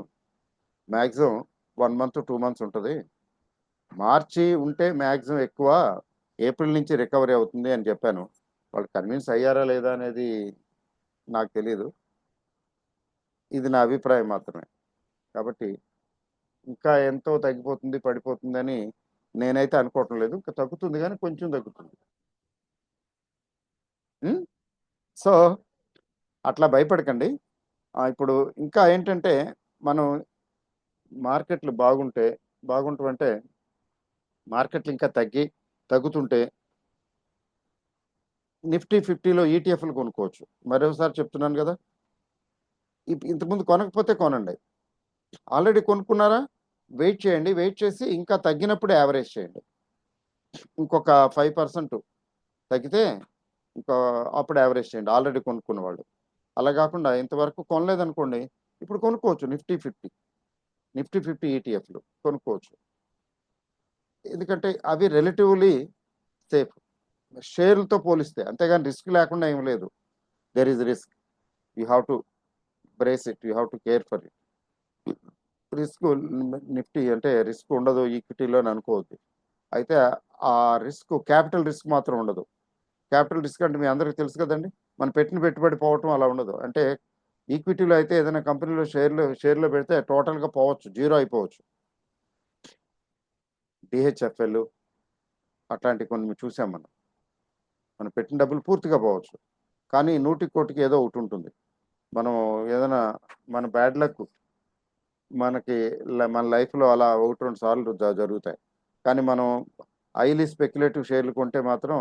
మ్యాక్సిమం 1 మంత్ 2 మంత్స్ ఉంటుంది. మార్చి ఉంటే మ్యాక్సిమం ఎక్కువ ఏప్రిల్ నుంచి రికవరీ అవుతుంది అని చెప్పాను. వాళ్ళు కన్విన్స్ అయ్యారా లేదా అనేది నాకు తెలియదు, ఇది నా అభిప్రాయం మాత్రమే. కాబట్టి ఇంకా ఎంతో తగ్గిపోతుంది, పడిపోతుందని నేనైతే అనుకోవటం లేదు. ఇంకా తగ్గుతుంది, కానీ కొంచెం తగ్గుతుంది. సో అట్లా భయపడకండి. ఇప్పుడు ఇంకా ఏంటంటే మనం మార్కెట్లు బాగుంటుంటే మార్కెట్లు ఇంకా తగ్గుతుంటే నిఫ్టీ 50లో ఈటీఎఫ్లు కొనుక్కోవచ్చు. మరోసారి చెప్తున్నాను కదా, ఇంతకుముందు కొనకపోతే కొనండి. ఆల్రెడీ కొనుక్కున్నారా, వెయిట్ చేయండి, వెయిట్ చేసి ఇంకా తగ్గినప్పుడు యావరేజ్ చేయండి. ఇంకొక 5% తగ్గితే ఇంకా అప్పుడు యావరేజ్ చేయండి ఆల్రెడీ కొనుక్కున్న వాళ్ళు. అలా కాకుండా ఇంతవరకు కొనలేదనుకోండి, ఇప్పుడు కొనుక్కోవచ్చు. నిఫ్టీ 50 ఈటీఎఫ్లు కొనుక్కోవచ్చు. ఎందుకంటే అవి రిలేటివ్లీ సేఫ్ షేర్లతో పోలిస్తే. అంతేగాని రిస్క్ లేకుండా ఏం లేదు. There is risk, you have to brace it, you have to care for it. Risk Nifty అంటే రిస్క్ ఉండదు ఈక్విటీలో అని అనుకోవద్దు. అయితే ఆ రిస్క్, క్యాపిటల్ రిస్క్ మాత్రం ఉండదు. క్యాపిటల్ రిస్క్ అంటే మీ అందరికీ తెలుసు కదండి, మనం పెట్టిన పెట్టుబడి పోవటం అలా ఉండదు. అంటే ఈక్విటీలో అయితే ఏదైనా కంపెనీలో షేర్లో పెడితే టోటల్గా పోవచ్చు, జీరో అయిపోవచ్చు. డిహెచ్ఎఫ్ఎల్ అట్లాంటి కొన్ని చూసాం మనం పెట్టిన డబ్బులు పూర్తిగా పోవచ్చు. కానీ 100 కోటికి ఏదో ఒకటి ఉంటుంది. మనం ఏదైనా మన బ్యాడ్ లక్ మనకి మన లైఫ్లో అలా 1-2 సార్లు జరుగుతాయి. కానీ మనం హైలీ స్పెక్యులేటివ్ షేర్లు కొంటే మాత్రం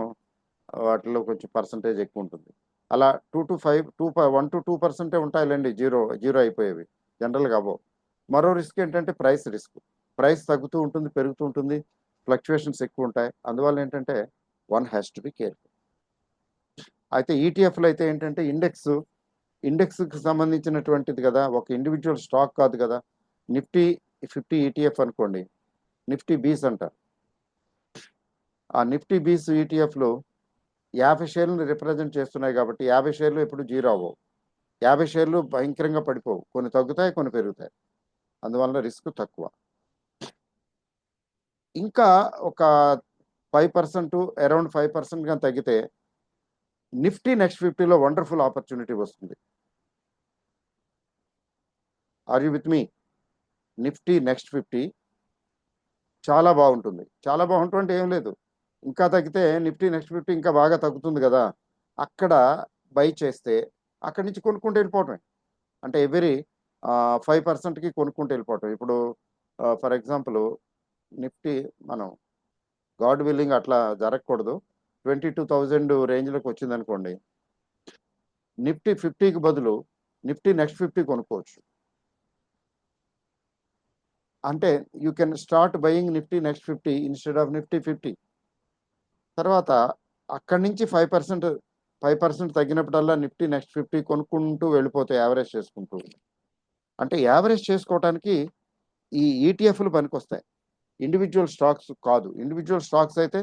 వాటిలో కొంచెం పర్సంటేజ్ ఎక్కువ ఉంటుంది. అలా 1-2% ఉంటాయిలేండి జీరో జీరో అయిపోయేవి, జనరల్గా అవ్వవు. మరో రిస్క్ ఏంటంటే ప్రైస్ రిస్క్. ప్రైస్ తగ్గుతూ ఉంటుంది, పెరుగుతూ ఉంటుంది, ఫ్లక్చువేషన్స్ ఎక్కువ ఉంటాయి. అందువల్ల ఏంటంటే one has to be careful. అయితే ఈటీఎఫ్లు అయితే ఏంటంటే ఇండెక్స్కి సంబంధించినటువంటిది కదా, ఒక ఇండివిజువల్ స్టాక్ కాదు కదా. నిఫ్టీ 50 ఈటీఎఫ్ అనుకోండి, నిఫ్టీ బీస్ అంటారు. ఆ నిఫ్టీ బీస్ ఈటీఎఫ్లు 50 షేర్లను రిప్రజెంట్ చేస్తున్నాయి కాబట్టి 50 షేర్లు ఎప్పుడు జీరో అవ్వవు. 50 షేర్లు భయంకరంగా పడిపోవు, కొన్ని తగ్గుతాయి, కొన్ని పెరుగుతాయి. అందువల్ల రిస్క్ తక్కువ. ఇంకా ఒక 5%, అరౌండ్ 5% కానీ తగ్గితే నిఫ్టీ నెక్స్ట్ 50లో వండర్ఫుల్ ఆపర్చునిటీ వస్తుంది. Are you with me? Nifty next 50 చాలా బాగుంటుంది. చాలా బాగుంటుంది ఏం లేదు, ఇంకా తగ్గితే నిఫ్టీ నెక్స్ట్ 50 ఇంకా బాగా తగ్గుతుంది కదా, అక్కడ బై చేస్తే అక్కడి నుంచి కొనుక్కుంటూ వెళ్ళిపోవటమే. అంటే ఎవ్రీ 5%కి కొనుక్కుంటూ వెళ్ళిపోవటం. ఇప్పుడు ఫర్ ఎగ్జాంపుల్ నిఫ్టీ మనం గాడ్ విల్లింగ్ అట్లా జరగకూడదు, 22,000 రేంజ్లోకి వచ్చింది అనుకోండి, నిఫ్టీ 50కి బదులు నిఫ్టీ నెక్స్ట్ 50 కొనుక్కోవచ్చు. అంటే you can start buying Nifty next 50 instead of Nifty 50. తర్వాత అక్కడి నుంచి 5% తగ్గినప్పుడల్లా నిఫ్టీ నెక్స్ట్ 50 కొనుక్కుంటూ వెళ్ళిపోతే యావరేజ్ చేసుకుంటూ. అంటే యావరేజ్ చేసుకోవడానికి ఈ ఈటీఎఫ్లు పనికొస్తాయి, ఇండివిజువల్ స్టాక్స్ కాదు. ఇండివిజువల్ స్టాక్స్ అయితే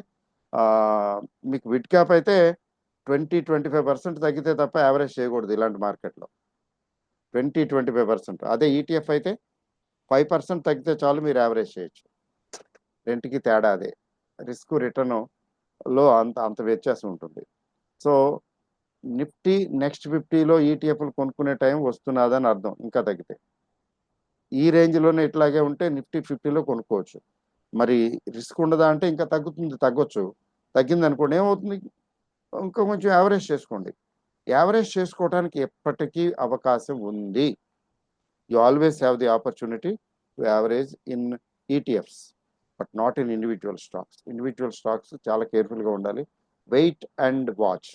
మీకు మిడ్ క్యాప్ అయితే 20-25% తగ్గితే తప్ప యావరేజ్ చేయకూడదు ఇలాంటి మార్కెట్లో, 20-25%. అదే ఈటీఎఫ్ అయితే 5% తగ్గితే చాలు, మీరు యావరేజ్ చేయొచ్చు. రెంట్కి తేడా అదే, రిస్క్ రిటర్న్ లో అంత వ్యత్యాసం ఉంటుంది. సో నిఫ్టీ నెక్స్ట్ 50లో ఈటీఎఫ్లు కొనుక్కునే టైం వస్తున్నదని అర్థం. ఇంకా తగ్గితే ఈ రేంజ్లోనే ఇట్లాగే ఉంటే నిఫ్టీ 50లో కొనుక్కోవచ్చు. మరి రిస్క్ ఉండదా అంటే ఇంకా తగ్గొచ్చు. తగ్గింది అనుకోండి ఏమవుతుంది, ఇంకా కొంచెం యావరేజ్ చేసుకోండి. యావరేజ్ చేసుకోవడానికి ఎప్పటికీ అవకాశం ఉంది. You always have the opportunity to average in ETFs, but not in individual stocks. Individual stocks చాలా కేర్ఫుల్గా ఉండాలి. Wait and watch.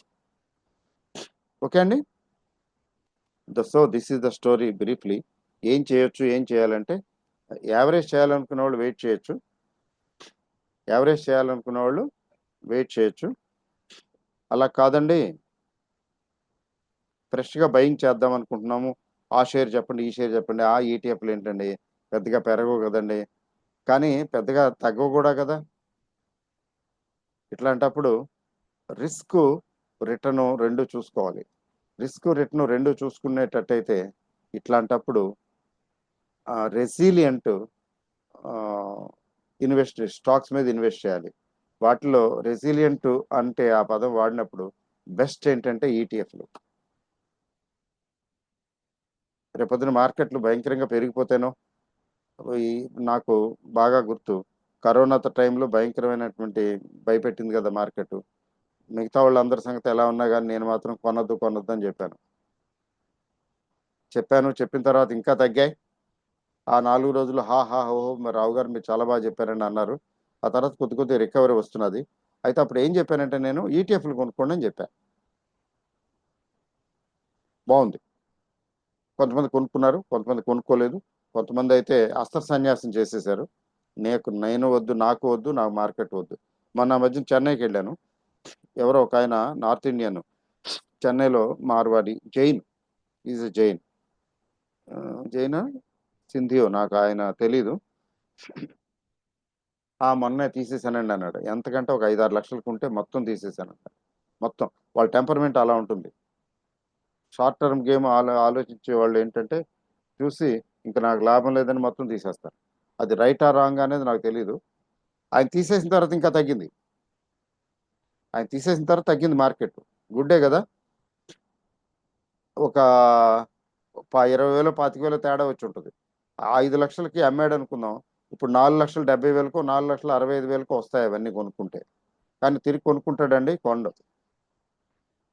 ఓకే అండి. So this is the story briefly. ఏం చేయొచ్చు, ఏం చేయాలంటే యావరేజ్ చేయాలనుకున్న వాళ్ళు వెయిట్ చేయొచ్చు, యావరేజ్ చేయాలనుకున్న వాళ్ళు వెయిట్ చేయొచ్చు. అలా కాదండి, ఫ్రెష్గా బయింగ్ చేద్దాం అనుకుంటున్నాము, ఆ షేర్ చెప్పండి, ఈ షేర్ చెప్పండి, ఆ ఈటీఎఫ్లు ఏంటండి పెద్దగా పెరగవు కదండి, కానీ పెద్దగా తగ్గవు కూడా కదా. ఇట్లాంటప్పుడు రిస్క్ రిటర్న్ రెండు చూసుకోవాలి. రిస్క్ రిటర్న్ రెండు చూసుకునేటట్టయితే ఇట్లాంటప్పుడు రెసిలియంట్ స్టాక్స్ మీద ఇన్వెస్ట్ చేయాలి. వాటిలో రెసిలియంట్ అంటే ఆ పదం వాడినప్పుడు బెస్ట్ ఏంటంటే ఈటీఎఫ్లు. రేపొద్దున మార్కెట్లు భయంకరంగా పెరిగిపోతేనో, నాకు బాగా గుర్తు, కరోనా టైంలో భయంకరమైనటువంటి భయపెట్టింది కదా మార్కెట్. మిగతా వాళ్ళందరి సంగతి ఎలా ఉన్నా కానీ నేను మాత్రం కొనొద్దు అని చెప్పిన తర్వాత ఇంకా తగ్గాయి. ఆ 4 రోజులు ఓహో మరి రావు గారు మీరు చాలా బాగా చెప్పారని అన్నారు. ఆ తర్వాత కొద్ది రికవరీ వస్తున్నది. అయితే అప్పుడు ఏం చెప్పానంటే నేను ఈటీఎఫ్లు కొనుక్కోండి అని చెప్పాను. బాగుంది. కొంతమంది కొనుక్కున్నారు, కొంతమంది కొనుక్కోలేదు, కొంతమంది అయితే అస్త్ర సన్యాసం చేసేసారు. నేను వద్దు, నాకు వద్దు, నాకు మార్కెట్ వద్దు. మొన్న మధ్య చెన్నైకి వెళ్ళాను. ఎవరో ఒక ఆయన నార్త్ ఇండియన్, చెన్నైలో మార్వాడి, జైన్, ఈజ్ జైన్, జైనా సింధియో నాకు ఆయన తెలీదు. మొన్నే తీసేసానండి అన్నాడు. ఎంతకంటే ఒక 5-6 లక్షలకు ఉంటే మొత్తం తీసేసానంట. మొత్తం వాళ్ళ టెంపర్మెంట్ అలా ఉంటుంది. షార్ట్ టర్మ్ గేమ్ ఆలోచించే వాళ్ళు ఏంటంటే చూసి ఇంకా నాకు లాభం లేదని మొత్తం తీసేస్తారు. అది రైట్ ఆ రాంగ్ అనేది నాకు తెలీదు. ఆయన తీసేసిన తర్వాత ఇంకా తగ్గింది. మార్కెట్. గుడ్డే కదా. ఒక 20,000 25,000 తేడా వచ్చి ఉంటుంది. 5 లక్షలకి అమ్మాడు అనుకుందాం, ఇప్పుడు 4,70,000కో 4,65,000కో వస్తాయి అవన్నీ కొనుక్కుంటే. కానీ తిరిగి కొనుక్కుంటాడండి కొండ.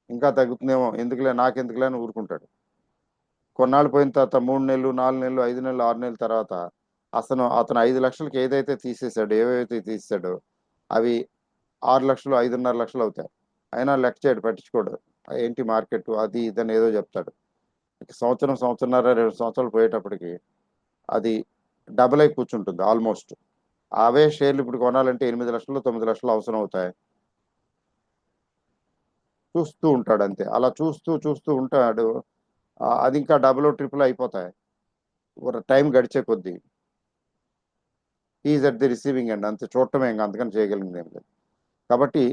ఇంకా తగ్గుతుందేమో, ఎందుకులే నాకెందుకులే అని ఊరుకుంటాడు. కొన్నాళ్ళు పోయిన తర్వాత 3 నెలలు, 4 నెలలు, 5 నెలలు, 6 నెలల తర్వాత అతను 5 లక్షలకి ఏదైతే తీసేసాడో, ఏవైతే తీసాడో అవి 6 లక్షలు, 5.5 లక్షలు అవుతాయి. అయినా లెక్క చేయడు, పట్టించుకోడు. ఏంటి మార్కెట్ అది ఇదని ఏదో చెప్తాడు. ఇక సంవత్సరం, సంవత్సరంన్నర, 2 సంవత్సరాలు పోయేటప్పటికి అది డబుల్ అయి కూర్చుంటుంది ఆల్మోస్ట్. అవే షేర్లు ఇప్పుడు కొనాలంటే 8 లక్షలు, 9 లక్షలు అవసరం అవుతాయి. చూస్తూ ఉంటాడు అంతే. అలా చూస్తూ చూస్తూ ఉంటాడు. అది ఇంకా డబుల్ ట్రిపుల్ అయిపోతాయి టైం గడిచే కొద్దీ. Is at the receiving end, అంతే. చూడటమే, ఇంకా అంతకని చేయగలిగింది ఏం లేదు. కాబట్టి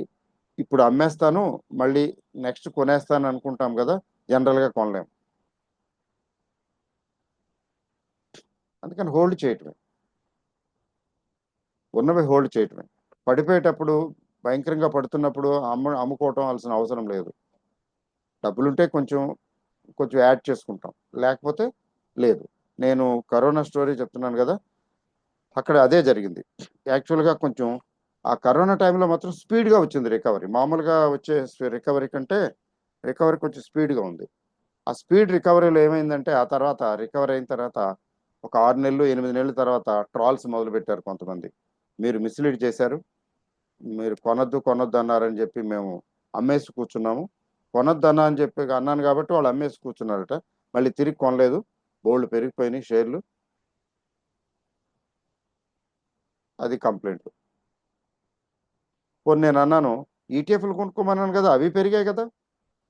ఇప్పుడు అమ్మేస్తాను, మళ్ళీ నెక్స్ట్ కొనేస్తాను అనుకుంటాం కదా, జనరల్గా కొనలేం. అందుకని హోల్డ్ చేయటమే, ఉన్నవి హోల్డ్ చేయటమే. పడిపోయేటప్పుడు, భయంకరంగా పడుతున్నప్పుడు అమ్ముకోవటం అలసిన అవసరం లేదు. డబ్బులుంటే కొంచెం కొంచెం యాడ్ చేసుకుంటాం, లేకపోతే లేదు. నేను కరోనా స్టోరీ చెప్తున్నాను కదా, అక్కడ అదే జరిగింది. యాక్చువల్గా కొంచెం ఆ కరోనా టైంలో మాత్రం స్పీడ్గా వచ్చింది రికవరీ. మామూలుగా వచ్చే రికవరీ కంటే రికవరీ కొంచెం స్పీడ్గా ఉంది. ఆ స్పీడ్ రికవరీలో ఏమైందంటే, ఆ తర్వాత రికవరీ అయిన తర్వాత ఒక 6 నెలలు, 8 నెలల తర్వాత ట్రాల్స్ మొదలు పెట్టారు కొంతమంది. మీరు మిస్లీడ్ చేశారు, మీరు కొనొద్దు కొనొద్దు అన్నారని చెప్పి మేము అమ్మేసి కూర్చున్నాము. కొనొద్దు అన్నా అని చెప్పి అన్నాను కాబట్టి వాళ్ళు అమ్మేసి కూర్చున్నారట. మళ్ళీ తిరిగి కొనలేదు, బోల్డ్ పెరిగిపోయినాయి షేర్లు. అది కంప్లైంట్. పోనీ నేను అన్నాను, ఈటీఎఫ్లు కొనుక్కోమన్నాను కదా, అవి పెరిగాయి కదా,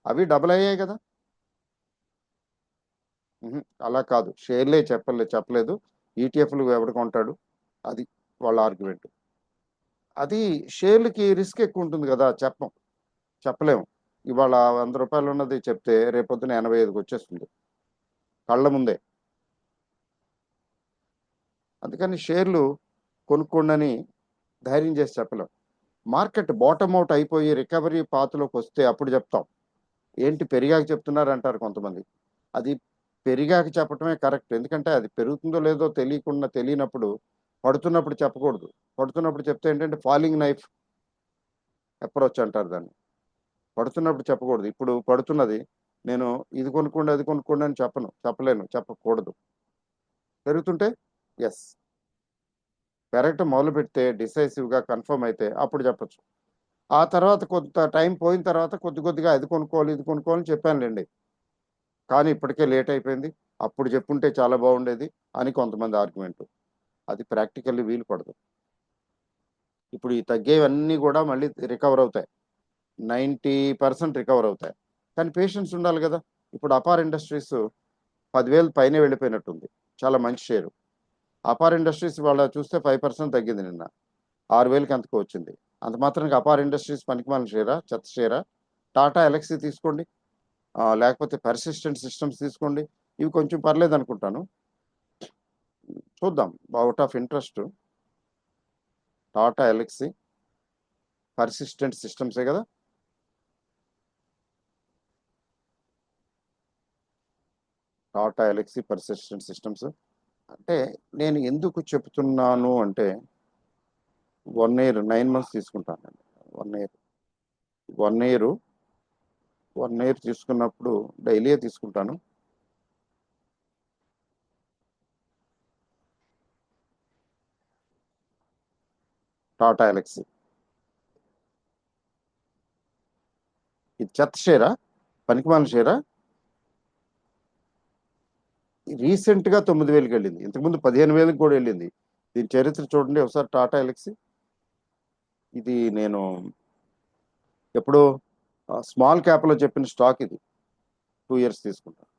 అవి డబుల్ అయ్యాయి కదా. ఉహు, అలా కాదు, షేర్లే చెప్పలేదు, ఈటీఎఫ్లు ఎవడు కొంటాడు, అది వాళ్ళ ఆర్గ్యుమెంట్. అది షేర్లకి రిస్క్ ఎక్కువ ఉంటుంది కదా, చెప్పలేము. ఇవాళ 100 రూపాయలు ఉన్నది చెప్తే రేపొద్దున 85కి వచ్చేస్తుంది కళ్ళ ముందే. అందుకని షేర్లు కొనుక్కోండి ధైర్యం చేసి చెప్పలేం. మార్కెట్ బాటమ్ అవుట్ అయిపోయి రికవరీ పాత్లోకి వస్తే అప్పుడు చెప్తాం. ఏంటి పెరిగాక చెప్తున్నారు అంటారు కొంతమంది. అది పెరిగాక చెప్పటమే కరెక్ట్. ఎందుకంటే అది పెరుగుతుందో లేదో తెలియనప్పుడు, పడుతున్నప్పుడు చెప్పకూడదు. పడుతున్నప్పుడు చెప్తే ఏంటంటే ఫాలింగ్ నైఫ్ అప్రోచ్ అంటారు దాన్ని. పడుతున్నప్పుడు చెప్పకూడదు. ఇప్పుడు పడుతున్నది, నేను ఇది కొనుక్కోండి, అది కొనుక్కోండి అని చెప్పలేను, చెప్పకూడదు. పెరుగుతుంటే ఎస్, పెరగటం మొదలు పెడితే డిసైసివ్గా కన్ఫర్మ్ అయితే అప్పుడు చెప్పొచ్చు. ఆ తర్వాత కొంత టైం పోయిన తర్వాత కొద్ది కొద్దిగా అది కొనుక్కోవాలి, ఇది కొనుక్కోవాలని చెప్పానులేండి. కానీ ఇప్పటికే లేట్ అయిపోయింది, అప్పుడు చెప్పుంటే చాలా బాగుండేది అని కొంతమంది ఆర్గ్యుమెంట్. అది ప్రాక్టికల్లీ వీలు పడదు. ఇప్పుడు ఈ తగ్గేవన్నీ కూడా మళ్ళీ రికవర్ అవుతాయి, 90% రికవర్ అవుతాయి. కానీ పేషెన్స్ ఉండాలి కదా. ఇప్పుడు అపార్ ఇండస్ట్రీస్ 10,000 పైనే వెళ్ళిపోయినట్టుంది, చాలా మంచి షేరు. అపార్ ఇండస్ట్రీస్ వాళ్ళ చూస్తే 5% తగ్గింది నిన్న, 6,000కి ఎంతకో వచ్చింది. అంత మాత్రానికి అపార్ ఇండస్ట్రీస్ పనికిమాలిన షేరా, చెత్త షేరా? టాటా ఎలక్సీ తీసుకోండి, లేకపోతే పర్సిస్టెంట్ సిస్టమ్స్ తీసుకోండి, ఇవి కొంచెం పర్లేదు అనుకుంటాను. చూద్దాం, out of interest. Tata Elxsi, persistent సిస్టమ్సే కదా. Tata Elxsi, persistent systems. అంటే నేను ఎందుకు చెప్తున్నాను అంటే, 1 ఇయర్ 9 మంత్స్ తీసుకుంటానండి. 1 ఇయర్ 1 ఇయర్ 1 ఇయర్ తీసుకున్నప్పుడు డైలీ తీసుకుంటాను. టాటా ఎలక్సీ ఇది చెత్త షేరా, పనికిమాలిన షేరా? రీసెంట్ గా 9,000కి వెళ్ళింది, ఇంతకుముందు 15,000కి కూడా వెళ్ళింది. దీని చరిత్ర చూడండి ఒకసారి. టాటా ఎలక్సీ ఇది నేను ఎప్పుడో స్మాల్ క్యాప్ లో చెప్పిన స్టాక్ ఇది. 2 ఇయర్స్ తీసుకుంటాను.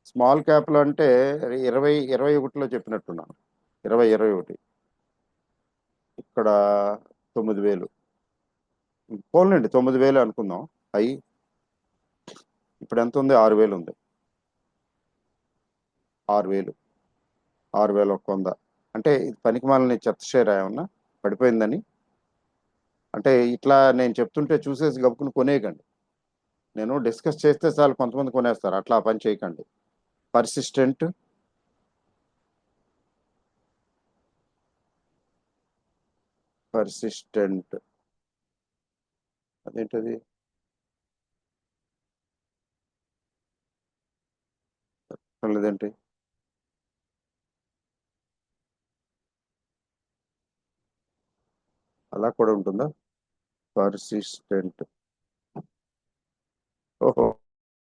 స్మాల్ క్యాప్ లో అంటే 2021లో చెప్పినట్టున్నాను, 2021. ఇక్కడ 9,000, పోన్లేండి 9,000 అనుకుందాం. అయ్యి ఇప్పుడు ఎంత ఉంది, 6,000 ఉంది. 6,000, 6,100. అంటే ఇది పనికిమాలని చెత్త షేర్ ఏమన్నా పడిపోయిందని? అంటే ఇట్లా నేను చెప్తుంటే చూసేసి గబుకుని కొనేయకండి. నేను డిస్కస్ చేస్తే చాలు కొంతమంది కొనేస్తారు, అట్లా ఆ పని చేయకండి. పర్సిస్టెంట్, పర్సిస్టెంట్ అదేంటది? లేదేంటి? అలా కూడా ఉంటుందా? పర్సిస్టెంట్. ఓహో!